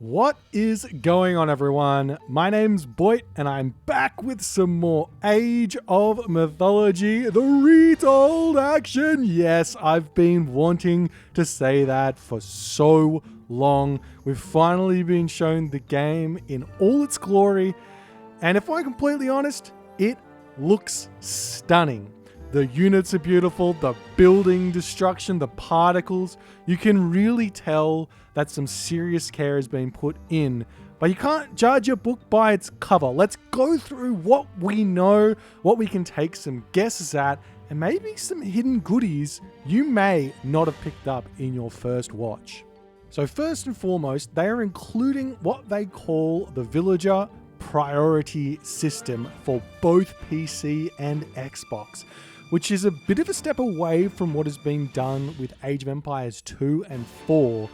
What is going on, everyone? My name's Boit, and I'm back with some more Age of Mythology, the Retold action. Yes, I've been wanting to say that for so long. We've finally been shown the game in all its glory, and if I'm completely honest, it looks stunning. The units are beautiful, the building destruction, the particles. You can really tell that some serious care has been put in. But you can't judge a book by its cover. Let's go through what we know, what we can take some guesses at, and maybe some hidden goodies you may not have picked up in your first watch. So first and foremost, they are including what they call the Villager Priority System for both PC and Xbox, which is a bit of a step away from what has been done with Age of Empires 2 and 4.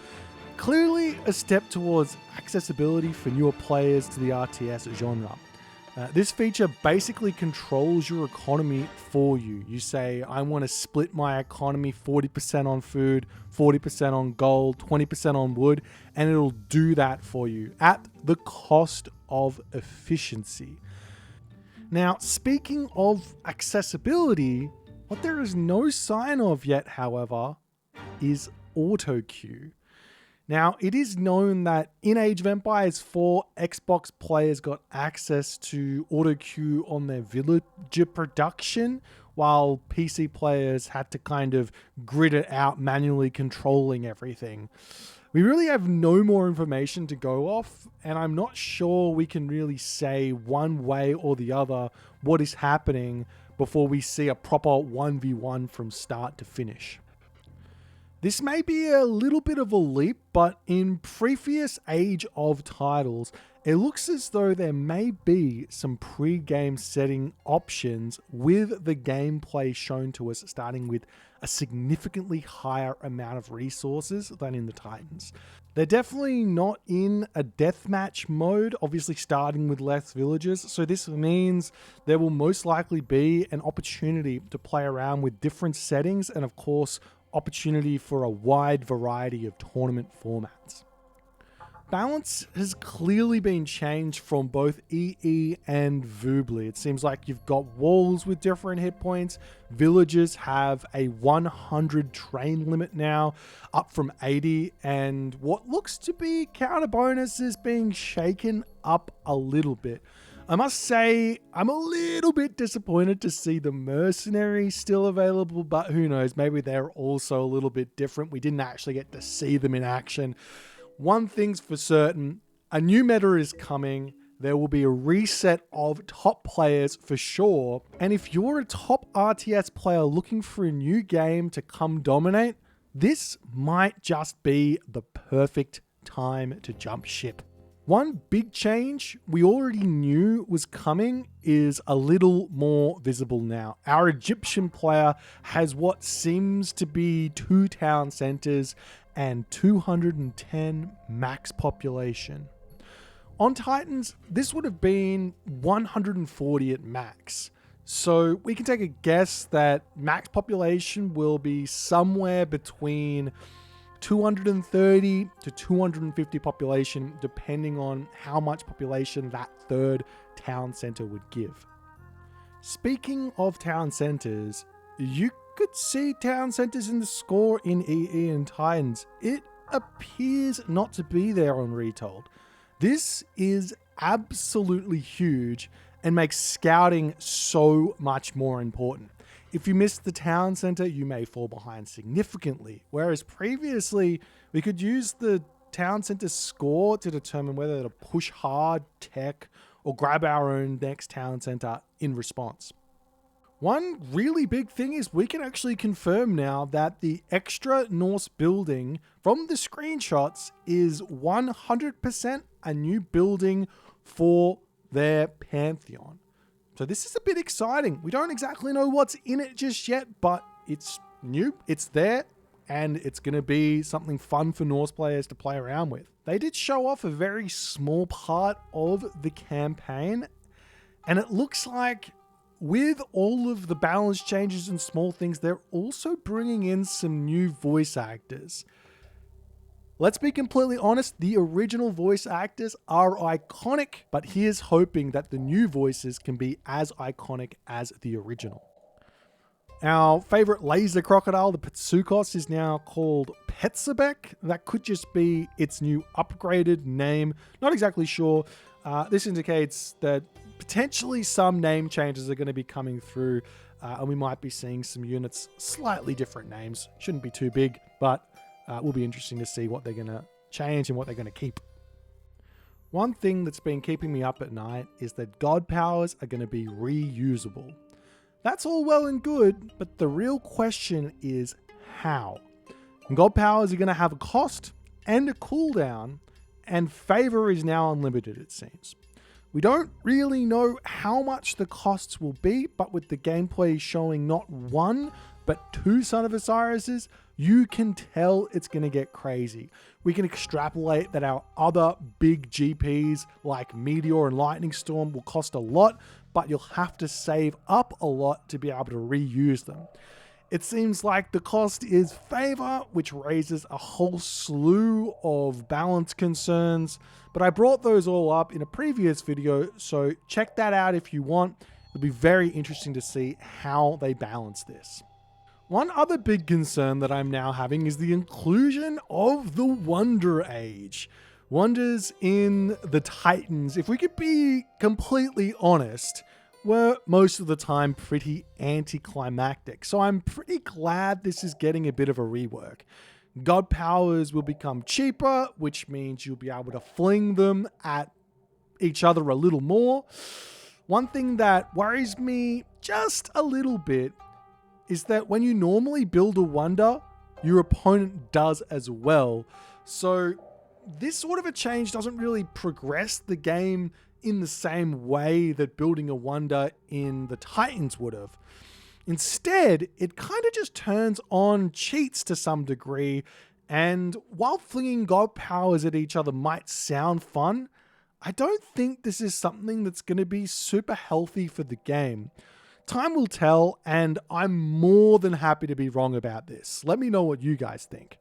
Clearly a step towards accessibility for newer players to the RTS genre. This feature basically controls your economy for you. You say, I want to split my economy 40% on food, 40% on gold, 20% on wood, and it'll do that for you at the cost of efficiency. Now, speaking of accessibility, what there is no sign of yet, however, is auto queue. Now, it is known that in Age of Empires 4, Xbox players got access to auto queue on their villager production, while PC players had to kind of grid it out, manually controlling everything. We really have no more information to go off, and I'm not sure we can really say one way or the other what is happening before we see a proper 1v1 from start to finish. This may be a little bit of a leap, but in previous Age of titles, it looks as though there may be some pre-game setting options with the gameplay shown to us starting with a significantly higher amount of resources than in the Titans. They're definitely not in a deathmatch mode, obviously starting with less villagers, so this means there will most likely be an opportunity to play around with different settings and of course opportunity for a wide variety of tournament formats. Balance has clearly been changed from both EE and Voobly. It seems like you've got walls with different hit points. Villagers have a 100 train limit now, up from 80, and what looks to be counter bonuses being shaken up a little bit. I must say, I'm a little bit disappointed to see the mercenaries still available, but who knows, maybe they're also a little bit different. We didn't actually get to see them in action. One thing's for certain, a new meta is coming. There will be a reset of top players for sure. And if you're a top RTS player looking for a new game to come dominate, this might just be the perfect time to jump ship. One big change we already knew was coming is a little more visible now. Our Egyptian player has what seems to be 2 town centers and 210 max population. On Titans, this would have been 140 at max. So we can take a guess that max population will be somewhere between 230 to 250 population, depending on how much population that third town center would give. Speaking of town centers, you could see town centers in the score in EE and Titans. It appears not to be there on Retold. This is absolutely huge and makes scouting so much more important. If you miss the town center, you may fall behind significantly. Whereas previously, we could use the town center score to determine whether to push hard, tech, or grab our own next town center in response. One really big thing is we can actually confirm now that the extra Norse building from the screenshots is 100% a new building for their Pantheon. So this is a bit exciting. We don't exactly know what's in it just yet, but it's new, it's there, and it's going to be something fun for Norse players to play around with. They did show off a very small part of the campaign, and it looks like with all of the balance changes and small things, they're also bringing in some new voice actors. Let's be completely honest, the original voice actors are iconic, but here's hoping that the new voices can be as iconic as the original. Our favorite laser crocodile, the Petsukos, is now called Petsabek. That could just be its new upgraded name. Not exactly sure. This indicates that potentially some name changes are going to be coming through, and we might be seeing some units slightly different names. Shouldn't be too big, but it will be interesting to see what they're going to change and what they're going to keep. One thing that's been keeping me up at night is that god powers are going to be reusable. That's all well and good, but the real question is how? God powers are going to have a cost and a cooldown, and favor is now unlimited, it seems. We don't really know how much the costs will be, but with the gameplay showing not one, but 2 Son of Osiris's, you can tell it's going to get crazy. We can extrapolate that our other big GPs like Meteor and Lightning Storm will cost a lot, but you'll have to save up a lot to be able to reuse them. It seems like the cost is favor, which raises a whole slew of balance concerns, but I brought those all up in a previous video, so check that out if you want. It'll be very interesting to see how they balance this. One other big concern that I'm now having is the inclusion of the Wonder Age. Wonders in the Titans, if we could be completely honest, were most of the time pretty anticlimactic. So I'm pretty glad this is getting a bit of a rework. God powers will become cheaper, which means you'll be able to fling them at each other a little more. One thing that worries me just a little bit is that when you normally build a wonder, your opponent does as well. So this sort of a change doesn't really progress the game in the same way that building a wonder in the Titans would have. Instead, it kind of just turns on cheats to some degree, and while flinging god powers at each other might sound fun, I don't think this is something that's going to be super healthy for the game. Time will tell, and I'm more than happy to be wrong about this. Let me know what you guys think.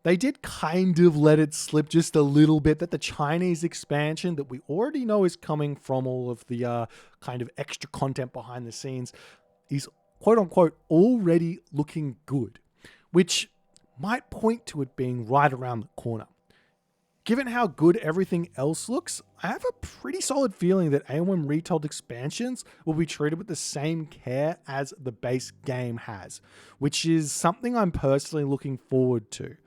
They did kind of let it slip just a little bit that the Chinese expansion that we already know is coming from all of the kind of extra content behind the scenes is quote unquote already looking good, which might point to it being right around the corner. Given how good everything else looks, I have a pretty solid feeling that AoM Retold expansions will be treated with the same care as the base game has, which is something I'm personally looking forward to.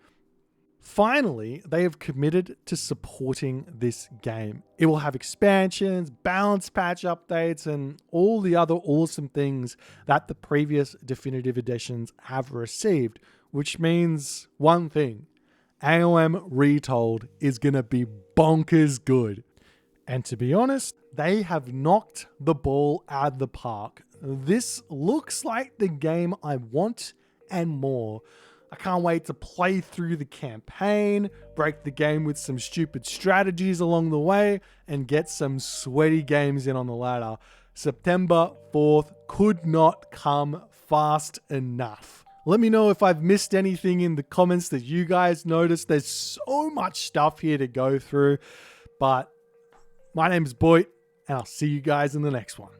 Finally, they have committed to supporting this game. It will have expansions, balance patch updates, and all the other awesome things that the previous definitive editions have received, which means one thing: AoM Retold is going to be bonkers good. And to be honest, they have knocked the ball out of the park. This looks like the game I want and more. I can't wait to play through the campaign, break the game with some stupid strategies along the way, and get some sweaty games in on the ladder. September 4th could not come fast enough. Let me know if I've missed anything in the comments that you guys noticed. There's so much stuff here to go through, but my name's Boit, and I'll see you guys in the next one.